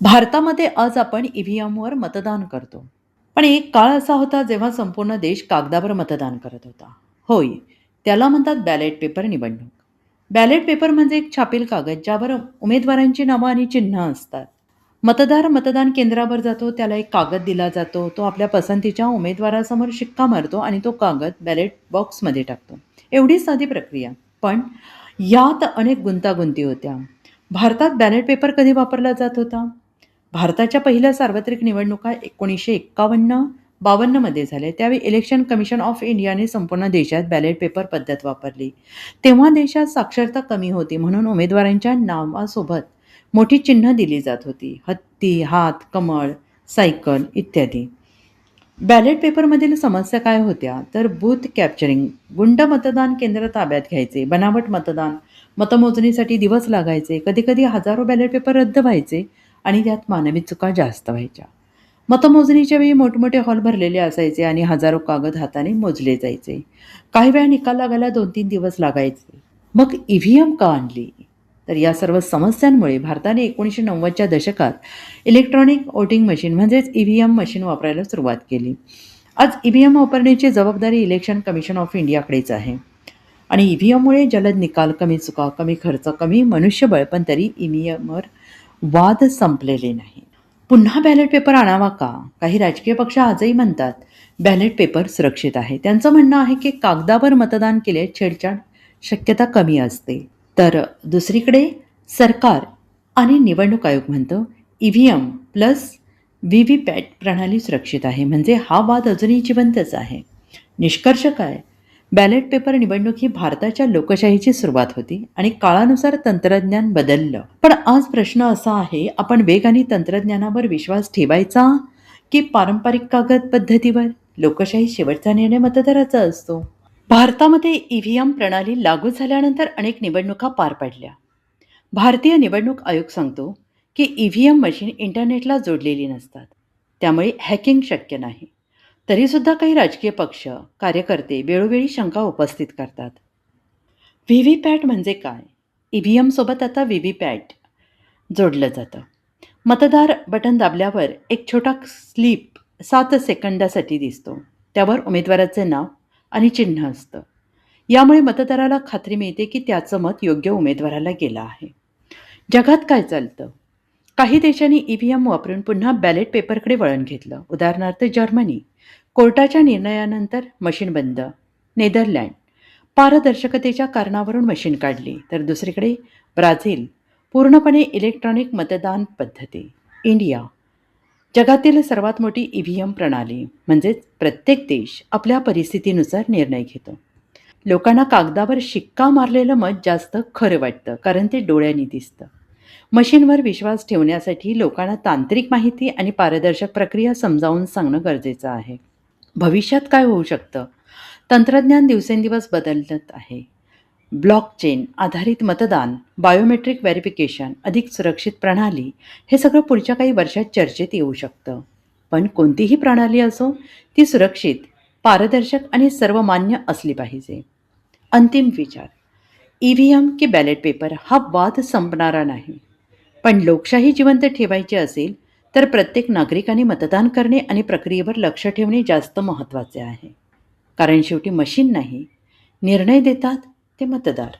भारतामध्ये आज आपण ईव्हीएमवर मतदान करतो. पण एक काळ असा होता जेव्हा संपूर्ण देश कागदावर मतदान करत होता. होय, त्याला म्हणतात बॅलेट पेपर निवडणूक. बॅलेट पेपर म्हणजे एक छापील कागद ज्यावर उमेदवारांची नावं आणि चिन्ह असतात. मतदार मतदान केंद्रावर जातो, त्याला एक कागद दिला जातो. तो आपल्या पसंतीच्या उमेदवारासमोर शिक्का मारतो आणि तो कागद बॅलेट बॉक्समध्ये टाकतो. एवढी साधी प्रक्रिया. पण यात अनेक गुंतागुंती होत्या. भारतात बॅलेट पेपर कधी वापरला जात होता? भारताच्या पहिल्या सार्वत्रिक निवडणुका 1951-52 मध्ये झाल्या. त्यावेळी इलेक्शन कमिशन ऑफ इंडियाने संपूर्ण देशात बॅलेट पेपर पद्धत वापरली. तेव्हा देशात साक्षरता कमी होती म्हणून उमेदवारांच्या नावासोबत मोठी चिन्ह दिली जात होती. हत्ती, हात, कमळ, सायकल इत्यादी. बॅलेट पेपरमधील समस्या काय होत्या तर बूथ कॅप्चरिंग, गुंड मतदान केंद्र ताब्यात घ्यायचे, बनावट मतदान, मतमोजणीसाठी दिवस लागायचे, कधीकधी हजारो बॅलेट पेपर रद्द व्हायचे आणि त्यात मानवी चुका जास्त व्हायच्या. मतमोजणीच्या वेळी मोठमोठे हॉल भरलेले असायचे आणि हजारो कागद हाताने मोजले जायचे. काही वेळा निकाल लागायला 2-3 दिवस लागायचे. मग ईव्हीएम का आणली? तर या सर्व समस्यांमुळे भारताने 1990च्या दशकात इलेक्ट्रॉनिक वोटिंग मशीन म्हणजेच ईव्हीएम मशीन वापरायला सुरुवात केली. आज ईव्हीएम वापरण्याची जबाबदारी इलेक्शन कमिशन ऑफ इंडियाकडेच आहे. आणि ईव्हीएममुळे जलद निकाल, कमी चुका, कमी खर्च, कमी मनुष्यबळ, पण तरी ईव्हीएमवर वाद संपलेले नाही. पुन्हा बॅलेट पेपर आणावा का? काही राजकीय पक्ष आजही म्हणतात बॅलेट पेपर सुरक्षित आहे. त्यांचं म्हणणं आहे की कागदावर मतदान केले छेडछाड शक्यता कमी असते. तर दुसरीकडे सरकार आणि निवडणूक आयोग म्हणतो ईव्हीएम प्लस व्हीव्हीपॅट प्रणाली सुरक्षित आहे. म्हणजे हा वाद अजूनही जिवंतच आहे. निष्कर्ष काय? बॅलेट पेपर निवडणूक ही भारताच्या लोकशाहीची सुरुवात होती आणि काळानुसार तंत्रज्ञान बदललं. पण आज प्रश्न असा आहे, आपण वेग आणि तंत्रज्ञानावर विश्वास ठेवायचा की पारंपरिक कागद पद्धतीवर? लोकशाही शेवटचा निर्णय मतदाराचा असतो. भारतामध्ये ईव्हीएम प्रणाली लागू झाल्यानंतर अनेक निवडणुका पार पडल्या. भारतीय निवडणूक आयोग सांगतो की ईव्हीएम मशीन इंटरनेटला जोडलेली नसतात, त्यामुळे हॅकिंग शक्य नाही. तरीसुद्धा काही राजकीय पक्ष, कार्यकर्ते वेळोवेळी शंका उपस्थित करतात. व्हीव्हीपॅट म्हणजे काय? ईव्हीएमसोबत आता व्हीव्हीपॅट जोडलं जातं. मतदार बटन दाबल्यावर एक छोटा स्लिप 7 सेकंदासाठी दिसतो. त्यावर उमेदवाराचे नाव आणि चिन्ह असतं. यामुळे मतदाराला खात्री मिळते की त्याचं मत योग्य उमेदवाराला गेलं आहे. जगात काय चालतं? काही देशांनी ईव्हीएम वापरून पुन्हा बॅलेट पेपरकडे वळण घेतलं. उदाहरणार्थ जर्मनी. कोर्टाच्या निर्णयानंतर मशीन बंद. नेदरलँड. पारदर्शकतेच्या कारणावरून मशीन काढली. तर दुसरीकडे ब्राझील. पूर्णपणे इलेक्ट्रॉनिक मतदान पद्धती. इंडिया. जगातील सर्वात मोठी ईव्हीएम प्रणाली. म्हणजेच प्रत्येक देश आपल्या परिस्थितीनुसार निर्णय घेतो. लोकांना कागदावर शिक्का मारलेलं मत जास्त खरं वाटतं, कारण ते डोळ्यांनी दिसतं. मशीनवर विश्वास ठेवण्यासाठी लोकांना तांत्रिक माहिती आणि पारदर्शक प्रक्रिया समजावून सांगणं गरजेचं आहे. भविष्यात काय होऊ शकतं? तंत्रज्ञान दिवसेंदिवस बदलत आहे. ब्लॉकचेन आधारित मतदान, बायोमेट्रिक व्हेरिफिकेशन, अधिक सुरक्षित प्रणाली, हे सगळं पुढच्या काही वर्षात चर्चेत येऊ शकतं. पण कोणतीही प्रणाली असो, ती सुरक्षित, पारदर्शक आणि सर्वमान्य असली पाहिजे. अंतिम विचार: ईव्हीएम की बॅलेट पेपर हा वाद संपणारा नाही. पण लोकशाही जिवंत ठेवायची असेल तर प्रत्येक नागरिकाने मतदान करणे आणि प्रक्रियेवर लक्ष ठेवणे जास्त महत्त्वाचे आहे. कारण शेवटी मशीन नाही, निर्णय देतात ते मतदार.